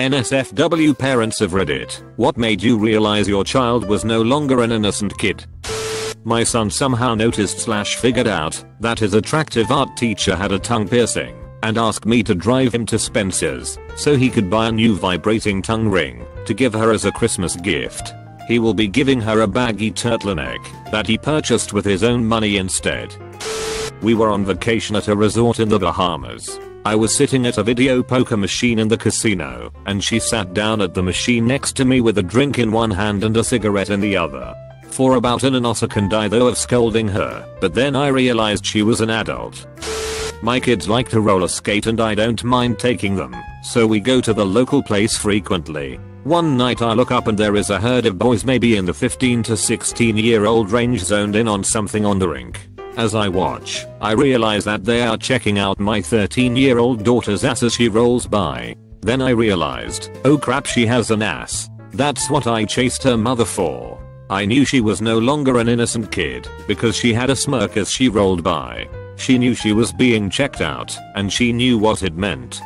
NSFW parents of Reddit, what made you realize your child was no longer an innocent kid? My son somehow noticed/figured out that his attractive art teacher had a tongue piercing and asked me to drive him to Spencer's so he could buy a new vibrating tongue ring to give her as a Christmas gift. He will be giving her a baggy turtleneck that he purchased with his own money instead. We were on vacation at a resort in the Bahamas. I was sitting at a video poker machine in the casino, and she sat down at the machine next to me with a drink in one hand and a cigarette in the other. For about an second I thought of scolding her, but then I realized she was an adult. My kids like to roller skate and I don't mind taking them, so we go to the local place frequently. One night I look up and there is a herd of boys maybe in the 15 to 16-year-old range zoned in on something on the rink. As I watch, I realize that they are checking out my 13-year-old daughter's ass as she rolls by. Then I realized, oh crap, she has an ass. That's what I chased her mother for. I knew she was no longer an innocent kid because she had a smirk as she rolled by. She knew she was being checked out, and she knew what it meant.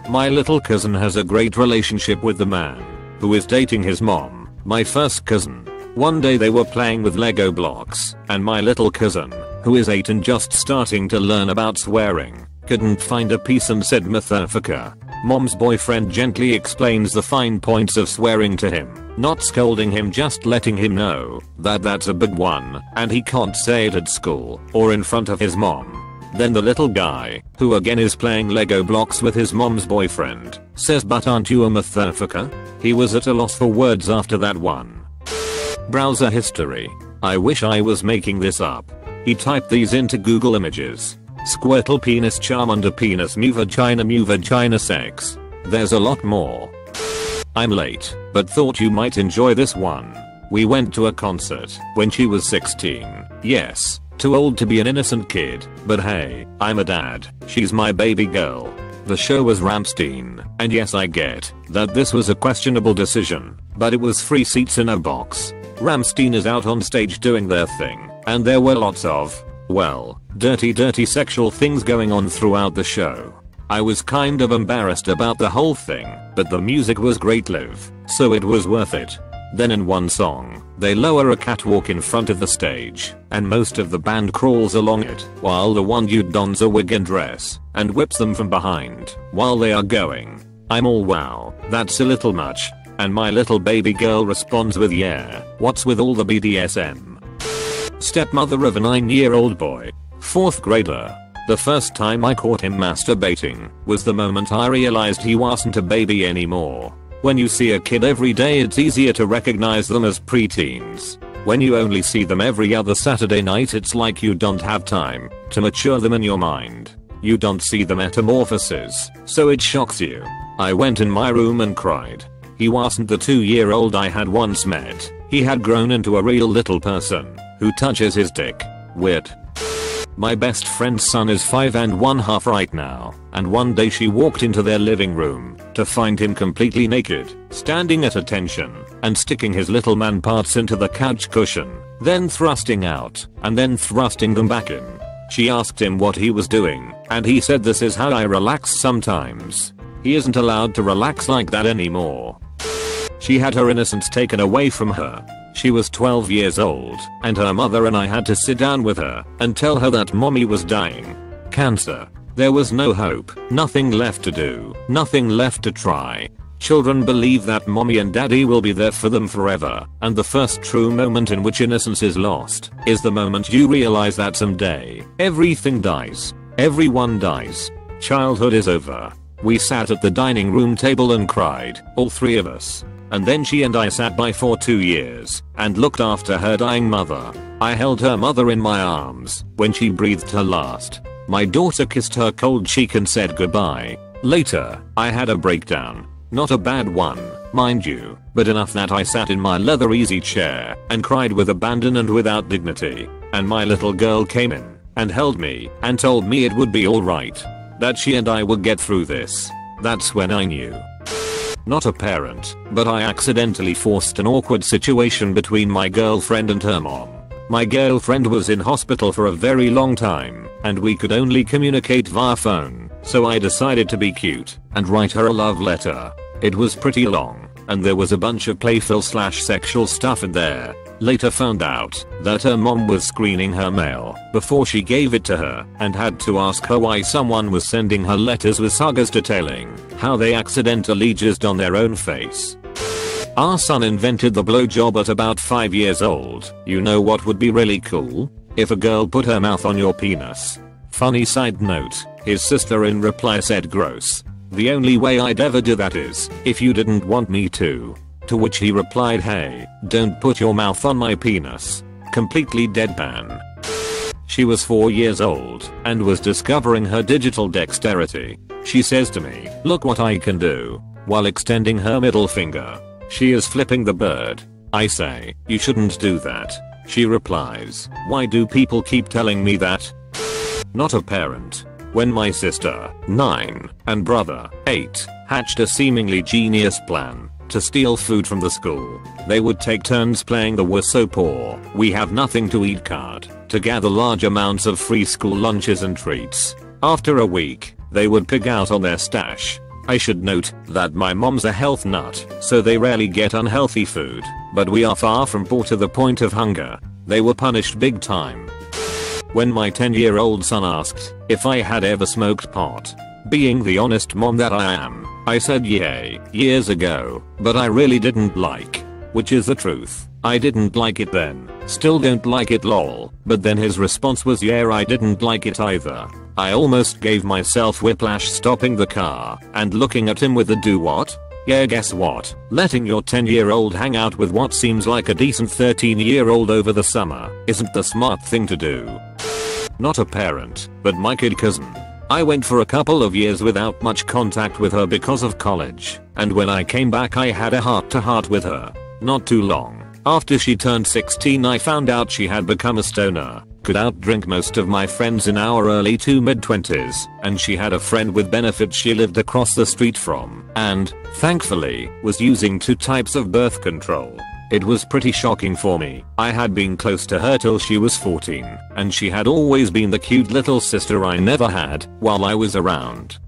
My little cousin has a great relationship with the man who is dating his mom, my first cousin. One day they were playing with Lego blocks, and my little cousin, who is 8 and just starting to learn about swearing, couldn't find a piece and said motherfucker. Mom's boyfriend gently explains the fine points of swearing to him, not scolding him, just letting him know that that's a big one and he can't say it at school or in front of his mom. Then the little guy, who again is playing Lego blocks with his mom's boyfriend, says, but aren't you a motherfucker? He was at a loss for words after that one. Browser history. I wish I was making this up. He typed these into Google Images. Squirtle penis charmander penis mu vagina sex. There's a lot more. I'm late, but thought you might enjoy this one. We went to a concert when she was 16. Yes, too old to be an innocent kid, but hey, I'm a dad. She's my baby girl. The show was Rammstein, and yes, I get that this was a questionable decision, but it was free seats in a box. Rammstein is out on stage doing their thing, and there were lots of, well, dirty sexual things going on throughout the show. I was kind of embarrassed about the whole thing, but the music was great live, so it was worth it. Then in one song, they lower a catwalk in front of the stage, and most of the band crawls along it, while the one dude dons a wig and dress, and whips them from behind, while they are going. I'm all wow, that's a little much. And my little baby girl responds with, yeah, what's with all the BDSM? Stepmother of a 9-year-old boy, 4th grader. The first time I caught him masturbating was the moment I realized he wasn't a baby anymore. When you see a kid every day, it's easier to recognize them as preteens. When you only see them every other Saturday night, it's like you don't have time to mature them in your mind. You don't see the metamorphosis, so it shocks you. I went in my room and cried. He wasn't the 2-year-old I had once met. He had grown into a real little person who touches his dick. Weird. My best friend's son is 5 1/2 right now, and one day she walked into their living room to find him completely naked, standing at attention, and sticking his little man parts into the couch cushion, then thrusting out, and then thrusting them back in. She asked him what he was doing, and he said, this is how I relax sometimes. He isn't allowed to relax like that anymore. She had her innocence taken away from her. She was 12 years old, and her mother and I had to sit down with her and tell her that mommy was dying. Cancer. There was no hope, nothing left to do, nothing left to try. Children believe that mommy and daddy will be there for them forever, and the first true moment in which innocence is lost is the moment you realize that someday everything dies. Everyone dies. Childhood is over. We sat at the dining room table and cried, all 3 of us. And then she and I sat by for 2 years and looked after her dying mother. I held her mother in my arms when she breathed her last. My daughter kissed her cold cheek and said goodbye. Later, I had a breakdown. Not a bad one, mind you, but enough that I sat in my leather easy chair and cried with abandon and without dignity. And my little girl came in and held me and told me it would be alright. That she and I would get through this. That's when I knew. Not a parent, but I accidentally forced an awkward situation between my girlfriend and her mom. My girlfriend was in hospital for a very long time, and we could only communicate via phone, so I decided to be cute and write her a love letter. It was pretty long, and there was a bunch of playful slash sexual stuff in there. Later found out that her mom was screening her mail before she gave it to her and had to ask her why someone was sending her letters with sagas detailing how they accidentally jizzed on their own face. Our son invented the blowjob at about 5 years old. You know what would be really cool? If a girl put her mouth on your penis. Funny side note, his sister in reply said gross. The only way I'd ever do that is if you didn't want me to. To which he replied, hey, don't put your mouth on my penis. Completely deadpan. She was 4 years old and was discovering her digital dexterity. She says to me, look what I can do, while extending her middle finger. She is flipping the bird. I say, you shouldn't do that. She replies, why do people keep telling me that? Not a parent. When my sister, 9, and brother, 8, hatched a seemingly genius plan to steal food from the school, they would take turns playing the "we're so poor, we have nothing to eat" card to gather large amounts of free school lunches and treats. After a week, they would pig out on their stash. I should note that my mom's a health nut, so they rarely get unhealthy food, but we are far from poor to the point of hunger. They were punished big time. When my 10-year-old son asked if I had ever smoked pot, being the honest mom that I am, I said yay, years ago, but I really didn't like. Which is the truth. I didn't like it then, still don't like it lol, but then his response was yeah, I didn't like it either. I almost gave myself whiplash stopping the car and looking at him with a do what? Yeah, guess what? Letting your 10-year-old hang out with what seems like a decent 13-year-old over the summer isn't the smart thing to do. Not a parent, but my kid cousin. I went for a couple of years without much contact with her because of college, and when I came back I had a heart-to-heart with her. Not too long after she turned 16 I found out she had become a stoner, could outdrink most of my friends in our early to mid-20s, and she had a friend with benefits she lived across the street from, and, thankfully, was using 2 types of birth control. It was pretty shocking for me. I had been close to her till she was 14, and she had always been the cute little sister I never had while I was around.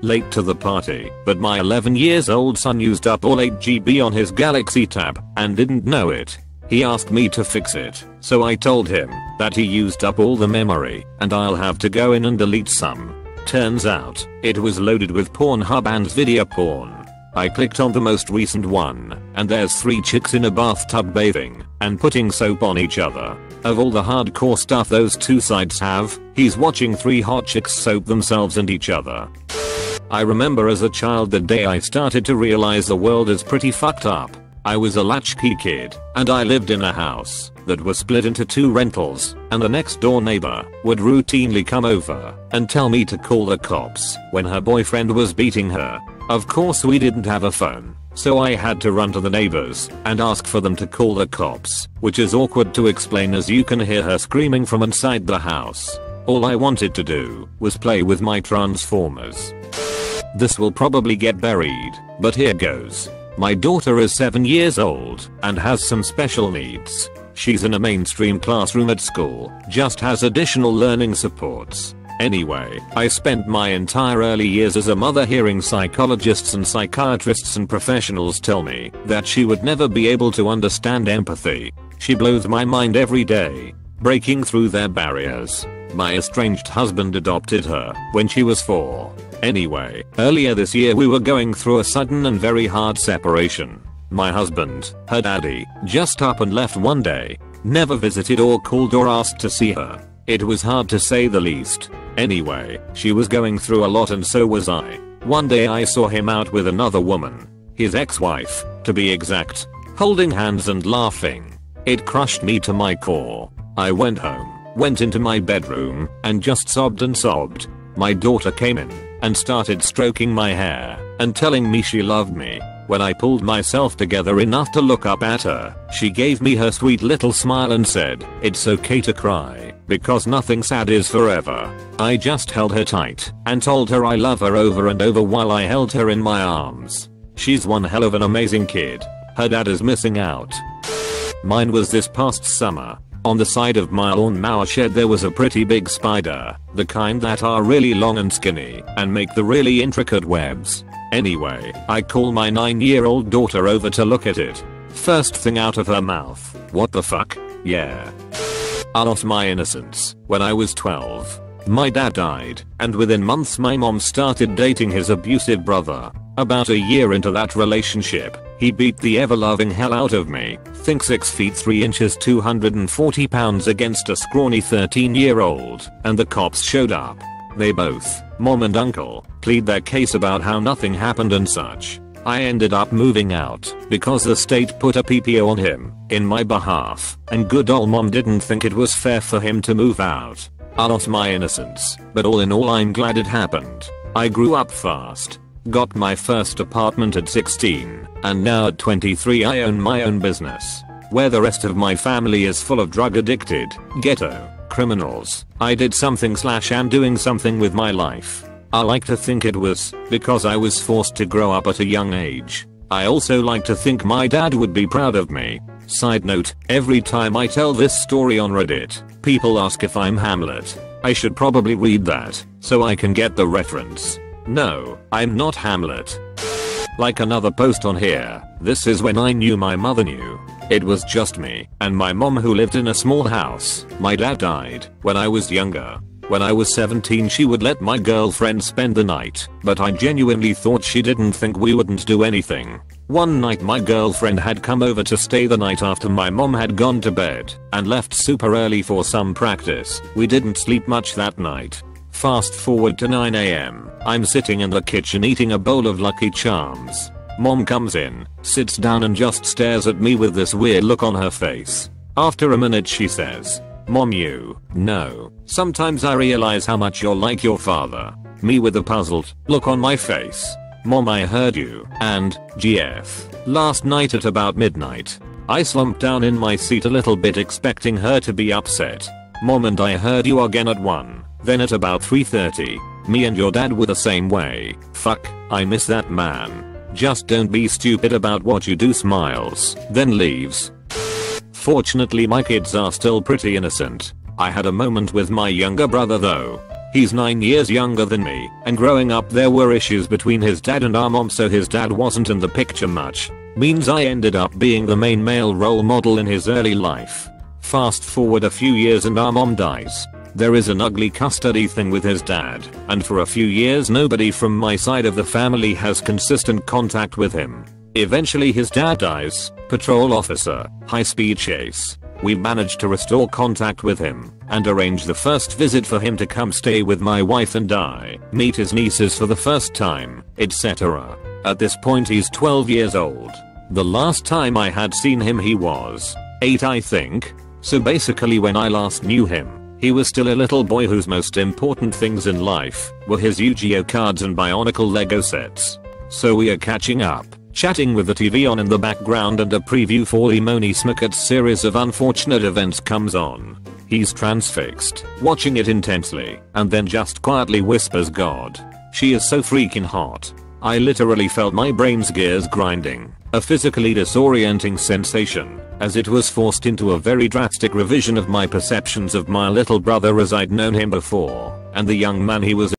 Late to the party, but my 11 years old son used up all 8 GB on his Galaxy tab and didn't know it. He asked me to fix it, so I told him that he used up all the memory and I'll have to go in and delete some. Turns out, it was loaded with Pornhub and video porn. I clicked on the most recent one, and there's 3 chicks in a bathtub bathing and putting soap on each other. Of all the hardcore stuff those 2 sites have, he's watching 3 hot chicks soap themselves and each other. I remember as a child the day I started to realize the world is pretty fucked up. I was a latchkey kid, and I lived in a house that was split into 2 rentals, and the next door neighbor would routinely come over and tell me to call the cops when her boyfriend was beating her. Of course we didn't have a phone, so I had to run to the neighbors and ask for them to call the cops, which is awkward to explain as you can hear her screaming from inside the house. All I wanted to do was play with my Transformers. This will probably get buried, but here goes. My daughter is 7 years old and has some special needs. She's in a mainstream classroom at school, just has additional learning supports. Anyway, I spent my entire early years as a mother hearing psychologists and psychiatrists and professionals tell me that she would never be able to understand empathy. She blows my mind every day, breaking through their barriers. My estranged husband adopted her when she was 4. Anyway, earlier this year we were going through a sudden and very hard separation. My husband, her daddy, just up and left one day. Never visited or called or asked to see her. It was hard to say the least. Anyway, she was going through a lot and so was I. One day I saw him out with another woman. His ex-wife, to be exact. Holding hands and laughing. It crushed me to my core. I went home, went into my bedroom, and just sobbed and sobbed. My daughter came in and started stroking my hair and telling me she loved me. When I pulled myself together enough to look up at her, she gave me her sweet little smile and said, "It's okay to cry, because nothing sad is forever." I just held her tight and told her I love her over and over while I held her in my arms. She's one hell of an amazing kid. Her dad is missing out. Mine was this past summer. On the side of my lawnmower shed there was a pretty big spider, the kind that are really long and skinny and make the really intricate webs. Anyway, I call my 9-year-old daughter over to look at it. First thing out of her mouth, "What the fuck?" Yeah. I lost my innocence when I was 12. My dad died, and within months my mom started dating his abusive brother. About a year into that relationship, he beat the ever-loving hell out of me, think 6 feet 3 inches 240 pounds against a scrawny 13-year-old, and the cops showed up. They both, mom and uncle, plead their case about how nothing happened and such. I ended up moving out because the state put a PPO on him in my behalf, and good ol' mom didn't think it was fair for him to move out. I lost my innocence, but all in all I'm glad it happened. I grew up fast, got my first apartment at 16, and now at 23 I own my own business, where the rest of my family is full of drug addicted, ghetto criminals. I did something / am doing something with my life. I like to think it was because I was forced to grow up at a young age. I also like to think my dad would be proud of me. Side note, every time I tell this story on Reddit, people ask if I'm Hamlet. I should probably read that so I can get the reference. No, I'm not Hamlet. Like another post on here, this is when I knew my mother knew. It was just me and my mom who lived in a small house. My dad died when I was younger. When I was 17 she would let my girlfriend spend the night, but I genuinely thought she didn't think we wouldn't do anything. One night my girlfriend had come over to stay the night after my mom had gone to bed and left super early for some practice. We didn't sleep much that night. Fast forward to 9 AM, I'm sitting in the kitchen eating a bowl of Lucky Charms. Mom comes in, sits down and just stares at me with this weird look on her face. After a minute she says, "Mom, you know, sometimes I realize how much you're like your father." Me with a puzzled look on my face. "Mom, I heard you, and, GF, last night at about midnight." I slumped down in my seat a little bit expecting her to be upset. "Mom, and I heard you again at 1, then at about 3:30. Me and your dad were the same way. Fuck, I miss that man. Just don't be stupid about what you do." Smiles, then leaves. Fortunately my kids are still pretty innocent. I had a moment with my younger brother though. He's 9 years younger than me, and growing up there were issues between his dad and our mom, so his dad wasn't in the picture much. Means I ended up being the main male role model in his early life. Fast forward a few years and our mom dies. There is an ugly custody thing with his dad, and for a few years nobody from my side of the family has consistent contact with him. Eventually his dad dies, patrol officer, high speed chase. We managed to restore contact with him and arrange the first visit for him to come stay with my wife and I, meet his nieces for the first time, etc. At this point he's 12 years old. The last time I had seen him he was 8 I think. So basically when I last knew him, he was still a little boy whose most important things in life were his Yu-Gi-Oh cards and Bionicle Lego sets. So we are catching up, chatting with the TV on in the background, and a preview for the Moni Smokat's series of unfortunate events comes on. He's transfixed, watching it intensely, and then just quietly whispers, "God, she is so freaking hot." I literally felt my brain's gears grinding, a physically disorienting sensation, as it was forced into a very drastic revision of my perceptions of my little brother as I'd known him before, and the young man he was